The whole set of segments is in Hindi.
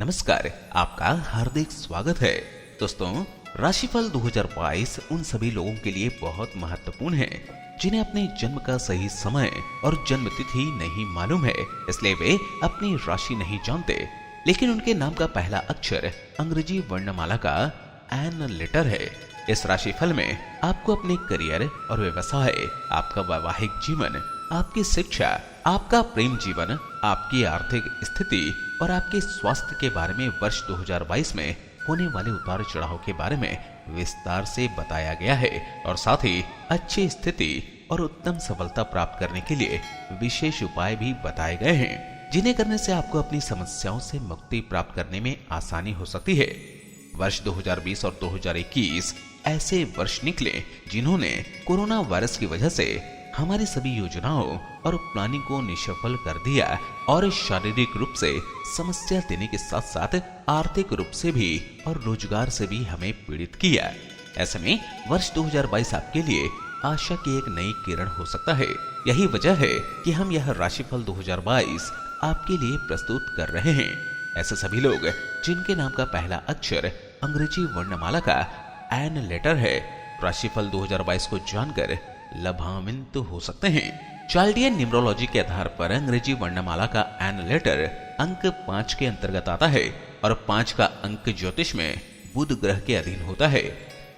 नमस्कार, आपका हार्दिक स्वागत है। दोस्तों, राशिफल 2022 उन सभी लोगों के लिए बहुत महत्वपूर्ण है जिन्हें अपने जन्म का सही समय और जन्म तिथि नहीं मालूम है, इसलिए वे अपनी राशि नहीं जानते। लेकिन उनके नाम का पहला अक्षर अंग्रेजी वर्णमाला का एन लेटर है। इस राशिफल में आपको अपने करियर और व्यवसाय, आपका वैवाहिक जीवन, आपकी शिक्षा, आपका प्रेम जीवन, आपकी आर्थिक स्थिति और आपके स्वास्थ्य के बारे में वर्ष 2022 में होने वाले उतार चढ़ाव के बारे में विस्तार से बताया गया है और साथ ही अच्छी स्थिति और उत्तम सफलता प्राप्त करने के लिए विशेष उपाय भी बताए गए हैं, जिन्हें करने से आपको अपनी समस्याओं से मुक्ति प्राप्त करने में आसानी हो सकती है। वर्ष 2020 और 2021 ऐसे वर्ष निकले जिन्होंने कोरोना वायरस की वजह से हमारी सभी योजनाओं और प्लानिंग को निष्फल कर दिया और शारीरिक रूप से समस्या देने के साथ साथ आर्थिक रूप से भी और रोजगार से भी हमें पीड़ित किया। ऐसे में वर्ष 2022 आपके लिए आशा की एक नई किरण हो सकता है। यही वजह है कि हम यह राशिफल 2022 आपके लिए प्रस्तुत कर रहे हैं। ऐसे सभी लोग जिनके नाम का पहला अक्षर अंग्रेजी वर्णमाला का एन लेटर है, राशिफल 2022 को जानकर लाभान्वित हो सकते हैं। चार्ल्डियन न्यूमरोलॉजी के आधार पर अंग्रेजी वर्णमाला का एन लेटर अंक 5 के अंतर्गत आता है और 5 का अंक ज्योतिष में बुध ग्रह के अधीन होता है।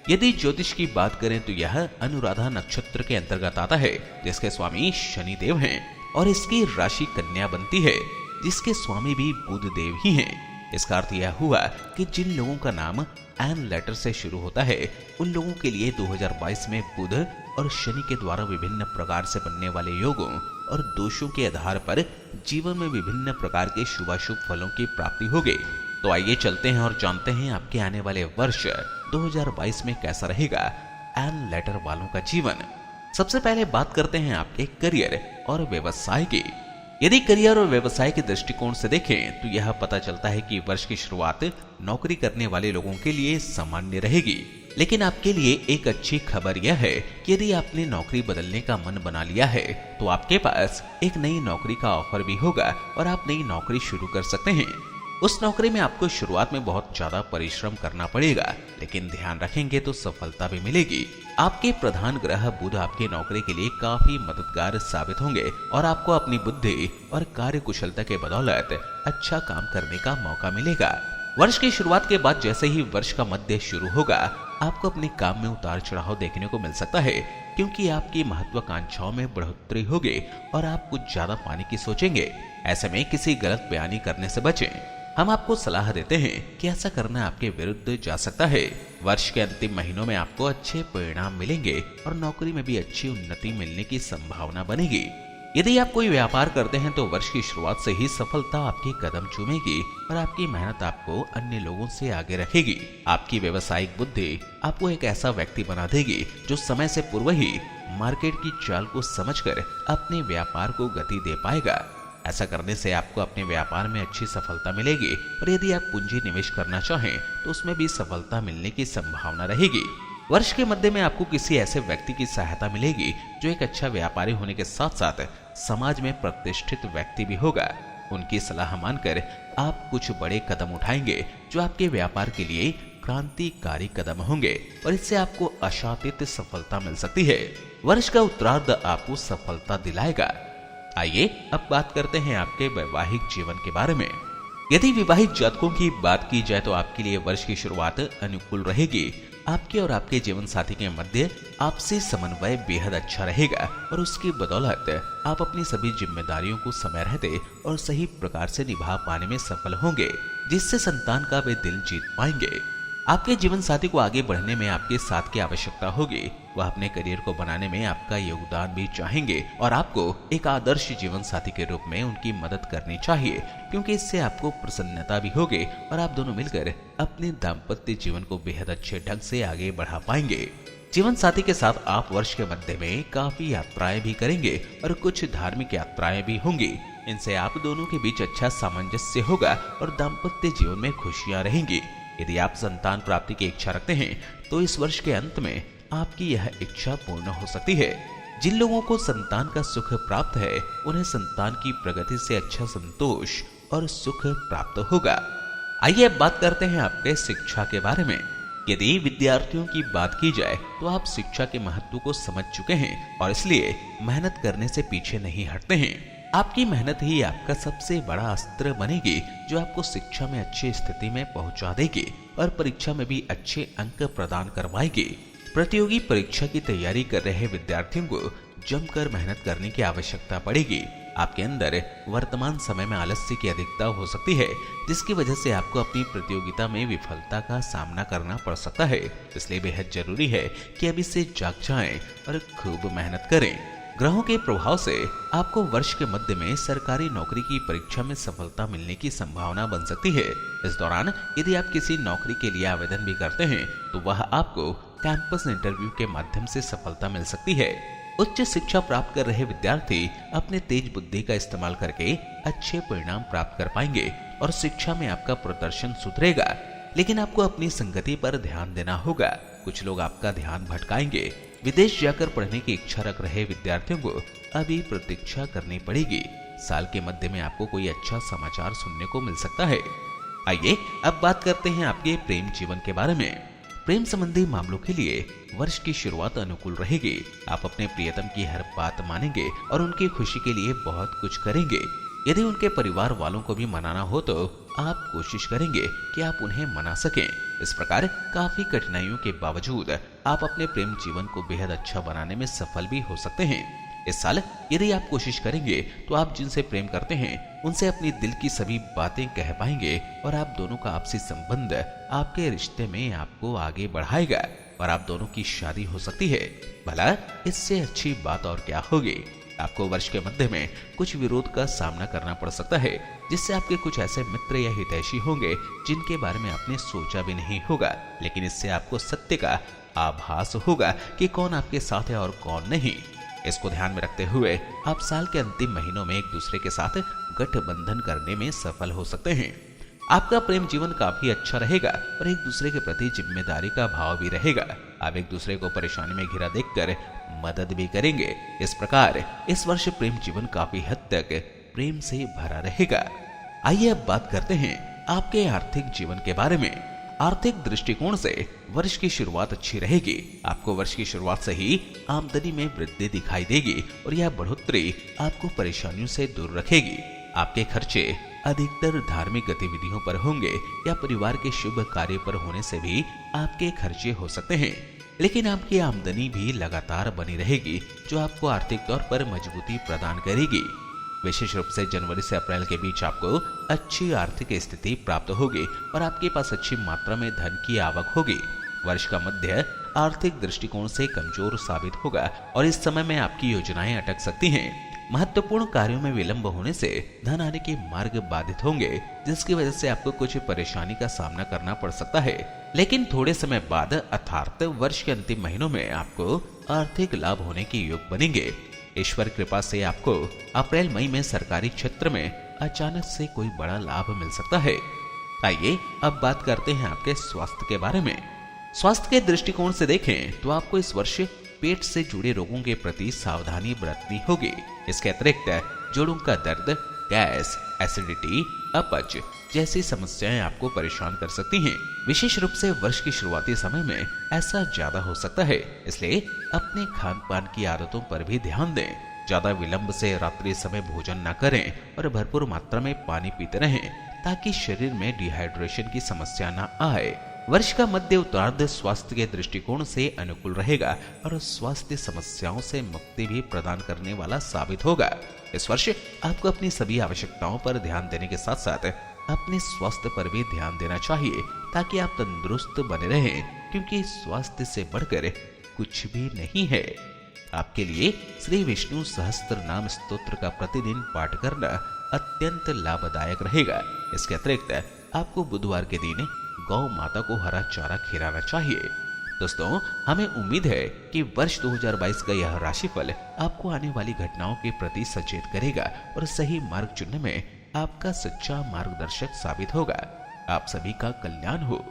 यदि ज्योतिष की बात करें तो यह अनुराधा नक्षत्र के अंतर्गत आता है, जिसके स्वामी शनि देव हैं, और इसकी राशि कन्या बनती है, जिसके स्वामी भी बुध देव ही हैं। इसका अर्थ यह हुआ कि जिन लोगों का नाम एन लेटर से शुरू होता है, उन लोगों के लिए 2022 में बुध और शनि के द्वारा विभिन्न प्रकार से बनने वाले योगों और दोषों के आधार पर जीवन में विभिन्न प्रकार के शुभाशुभ फलों की प्राप्ति होगी। तो आइए चलते हैं और जानते हैं आपके आने वाले वर्ष 2022 में कैसा रहेगा एन लेटर वालों का जीवन। सबसे पहले बात करते हैं आपके करियर और व्यवसाय की। यदि करियर और व्यवसाय के दृष्टिकोण से देखें तो यह पता चलता है कि वर्ष की शुरुआत नौकरी करने वाले लोगों के लिए सामान्य रहेगी। लेकिन आपके लिए एक अच्छी खबर यह है कि यदि आपने नौकरी बदलने का मन बना लिया है तो आपके पास एक नई नौकरी का ऑफर भी होगा और आप नई नौकरी शुरू कर सकते हैं। उस नौकरी में आपको शुरुआत में बहुत ज्यादा परिश्रम करना पड़ेगा, लेकिन ध्यान रखेंगे तो सफलता भी मिलेगी। आपके प्रधान ग्रह बुध आपके नौकरी के लिए काफी मददगार साबित होंगे और आपको अपनी बुद्धि और कार्य कुशलता के बदौलत अच्छा काम करने का मौका मिलेगा। वर्ष की शुरुआत के बाद जैसे ही वर्ष का मध्य शुरू होगा, आपको अपने काम में उतार चढ़ाव देखने को मिल सकता है, क्योंकि आपकी महत्वाकांक्षाओं में बढ़ोतरी होगी और आप कुछ ज्यादा पाने की सोचेंगे। ऐसे में किसी गलत बयानी करने से बचें। हम आपको सलाह देते हैं कि ऐसा करना आपके विरुद्ध जा सकता है। वर्ष के अंतिम महीनों में आपको अच्छे परिणाम मिलेंगे और नौकरी में भी अच्छी उन्नति मिलने की संभावना बनेगी। यदि आप कोई व्यापार करते हैं तो वर्ष की शुरुआत से ही सफलता आपकी कदम चूमेगी और आपकी मेहनत आपको अन्य लोगों से आगे रखेगी। आपकी व्यवसायिक बुद्धि आपको एक ऐसा व्यक्ति बना देगी जो समय से पूर्व ही मार्केट की चाल को समझकर अपने व्यापार को गति दे पाएगा। ऐसा करने से आपको अपने व्यापार में अच्छी सफलता मिलेगी और यदि आप पूंजी निवेश करना चाहें तो उसमें भी सफलता मिलने की संभावना रहेगी। वर्ष के मध्य में आपको किसी ऐसे व्यक्ति की सहायता मिलेगी जो एक अच्छा व्यापारी होने के साथ साथ समाज में प्रतिष्ठित व्यक्ति भी होगा। उनकी सलाह मानकर आप कुछ बड़े कदम उठाएंगे जो आपके व्यापार के लिए क्रांतिकारी कदम होंगे और इससे आपको आशातीत सफलता मिल सकती है। वर्ष का उत्तरार्ध आपको सफलता दिलाएगा। आइए अब बात करते हैं आपके वैवाहिक जीवन के बारे में। यदि विवाहित जातकों की बात की जाए तो आपके लिए वर्ष की शुरुआत अनुकूल रहेगी। आपके और आपके जीवन साथी के मध्य आपसी समन्वय बेहद अच्छा रहेगा और उसकी बदौलत आप अपनी सभी जिम्मेदारियों को समय रहते और सही प्रकार से निभा पाने में सफल होंगे, जिससे संतान का वे दिल जीत पाएंगे। आपके जीवन साथी को आगे बढ़ने में आपके साथ की आवश्यकता होगी। वह अपने करियर को बनाने में आपका योगदान भी चाहेंगे और आपको एक आदर्श जीवन साथी के रूप में उनकी मदद करनी चाहिए, क्योंकि इससे आपको प्रसन्नता भी होगी और आप दोनों मिलकर अपने दाम्पत्य जीवन को बेहद अच्छे ढंग से आगे बढ़ा पाएंगे। जीवन साथी के साथ आप वर्ष के मध्य में काफी यात्राएं भी करेंगे और कुछ धार्मिक यात्राएं भी होंगी। इनसे आप दोनों के बीच अच्छा सामंजस्य होगा और दाम्पत्य जीवन में खुशियां रहेंगी। यदि आप संतान प्राप्ति की इच्छा रखते हैं तो इस वर्ष के अंत में आपकी यह इच्छा पूर्ण हो सकती है। जिन लोगों को संतान का सुख प्राप्त है, उन्हें संतान की प्रगति से अच्छा संतोष और सुख प्राप्त होगा। आइए अब बात करते हैं आपके शिक्षा के बारे में। यदि विद्यार्थियों की बात की जाए तो आप शिक्षा के महत्व को समझ चुके हैं और इसलिए मेहनत करने से पीछे नहीं हटते हैं। आपकी मेहनत ही आपका सबसे बड़ा अस्त्र बनेगी जो आपको शिक्षा में अच्छी स्थिति में पहुंचा देगी और परीक्षा में भी अच्छे अंक प्रदान करवाएगी। प्रतियोगी परीक्षा की तैयारी कर रहे विद्यार्थियों को जमकर मेहनत करने की आवश्यकता पड़ेगी। आपके अंदर वर्तमान समय में आलस्य की अधिकता हो सकती है, जिसकी वजह से आपको अपनी प्रतियोगिता में विफलता का सामना करना पड़ सकता है। इसलिए बेहद जरूरी है कि अभी से जाग जाएं और खूब मेहनत करें। ग्रहों के प्रभाव से आपको वर्ष के मध्य में सरकारी नौकरी की परीक्षा में सफलता मिलने की संभावना बन सकती है। इस दौरान यदि आप किसी नौकरी के लिए आवेदन भी करते हैं तो वह आपको कैंपस इंटरव्यू के माध्यम से सफलता मिल सकती है। उच्च शिक्षा प्राप्त कर रहे विद्यार्थी अपने तेज बुद्धि का इस्तेमाल करके अच्छे परिणाम प्राप्त कर पाएंगे और शिक्षा में आपका प्रदर्शन सुधरेगा। लेकिन आपको अपनी संगति पर ध्यान देना होगा। कुछ लोग आपका ध्यान भटकाएंगे। विदेश जाकर पढ़ने की इच्छा रख रहे विद्यार्थियों को अभी प्रतीक्षा करनी पड़ेगी। साल के मध्य में आपको कोई अच्छा समाचार सुनने को मिल सकता है। आइए अब बात करते हैं आपके प्रेम जीवन के बारे में। प्रेम संबंधी मामलों के लिए वर्ष की शुरुआत अनुकूल रहेगी। आप अपने प्रियतम की हर बात मानेंगे और उनकी खुशी के लिए बहुत कुछ करेंगे। यदि उनके परिवार वालों को भी मनाना हो तो आप कोशिश करेंगे कि आप उन्हें मना सकें। इस प्रकार काफी कठिनाइयों के बावजूद आप अपने प्रेम जीवन को बेहद अच्छा बनाने में सफल भी हो सकते हैं। इस साल यदि आप कोशिश करेंगे तो आप जिनसे प्रेम करते हैं उनसे अपनी दिल की सभी बातें कह पाएंगे और आप दोनों का आपसी संबंध आपके रिश्ते में आपको आगे बढ़ाएगा और आप दोनों की शादी हो सकती है। भला इससे अच्छी बात और क्या होगी। आपको वर्ष के मध्य में कुछ विरोध का सामना करना पड़ सकता है, जिससे आपके कुछ ऐसे मित्र या हितैषी होंगे जिनके बारे में आपने सोचा भी नहीं होगा। लेकिन इससे आपको सत्य का आभास होगा कि कौन आपके साथ है और कौन नहीं। इसको ध्यान में रखते हुए आप साल के अंतिम महीनों में एक दूसरे के साथ गठबंधन करने में सफल हो सकते हैं। आपका प्रेम जीवन काफी अच्छा रहेगा और एक दूसरे के प्रति जिम्मेदारी का भाव भी रहेगा। आप एक दूसरे को परेशानी में घिरा देखकर मदद भी करेंगे। इस प्रकार इस वर्ष प्रेम जीवन काफी हद तक प्रेम से भरा रहेगा। आइए अब बात करते हैं आपके आर्थिक जीवन के बारे में। आर्थिक दृष्टिकोण से वर्ष की शुरुआत अच्छी रहेगी। आपको वर्ष की शुरुआत से ही आमदनी में वृद्धि दिखाई देगी और यह बढ़ोतरी आपको परेशानियों से दूर रखेगी। आपके खर्चे अधिकतर धार्मिक गतिविधियों पर होंगे या परिवार के शुभ कार्य पर होने से भी आपके खर्चे हो सकते हैं। लेकिन आपकी आमदनी भी लगातार बनी रहेगी जो आपको आर्थिक तौर पर मजबूती प्रदान करेगी। विशेष रूप से जनवरी से अप्रैल के बीच आपको अच्छी आर्थिक स्थिति प्राप्त होगी और आपके पास अच्छी मात्रा में धन की आवक होगी। वर्ष का मध्य आर्थिक दृष्टिकोण से कमजोर साबित होगा और इस समय में आपकी योजनाएं अटक सकती हैं। महत्वपूर्ण कार्यों में विलंब होने से धन आने के मार्ग बाधित होंगे, जिसकी वजह से आपको कुछ परेशानी का सामना करना पड़ सकता है। लेकिन थोड़े समय बाद अर्थात वर्ष के अंतिम महीनों में आपको आर्थिक लाभ होने के योग बनेंगे। ईश्वर कृपा से आपको अप्रैल मई में सरकारी क्षेत्र में अचानक से कोई बड़ा लाभ मिल सकता है। आइए अब बात करते हैं आपके स्वास्थ्य के बारे में। स्वास्थ्य के दृष्टिकोण से देखें तो आपको इस वर्ष पेट से जुड़े रोगों के प्रति सावधानी बरतनी होगी। इसके अतिरिक्त जोड़ों का दर्द, गैस, एसिडिटी, अपच जैसी समस्याएं आपको परेशान कर सकती हैं। विशेष रूप से वर्ष की शुरुआती समय में ऐसा ज्यादा हो सकता है, इसलिए अपने खान पान की आदतों पर भी ध्यान दें। ज्यादा विलंब से रात्रि समय भोजन न करें और भरपूर मात्रा में पानी पीते रहें ताकि शरीर में डिहाइड्रेशन की समस्या न आए। वर्ष का मध्य उत्तरार्ध स्वास्थ्य के दृष्टिकोण से अनुकूल रहेगा और स्वास्थ्य समस्याओं से मुक्ति भी प्रदान करने वाला साबित होगा। इस वर्ष आपको अपनी सभी आवश्यकताओं पर ध्यान देने के साथ साथ अपने स्वास्थ्य पर भी ध्यान देना चाहिए ताकि आप तंदुरुस्त बने रहें, क्योंकि स्वास्थ्य से बढ़कर कुछ भी नहीं है। आपके लिए श्री विष्णु सहस्त्र नाम स्तोत्र का प्रतिदिन पाठ करना अत्यंत लाभदायक रहेगा। इसके अतिरिक्त आपको बुधवार के दिन गौ माता को हरा चारा खिलाना चाहिए। दोस्तों, हमें उम्मीद है कि वर्ष 2022 का यह राशिफल आपको आने वाली घटनाओं के प्रति सचेत करेगा और सही मार्ग चुनने में आपका सच्चा मार्गदर्शक साबित होगा। आप सभी का कल्याण हो।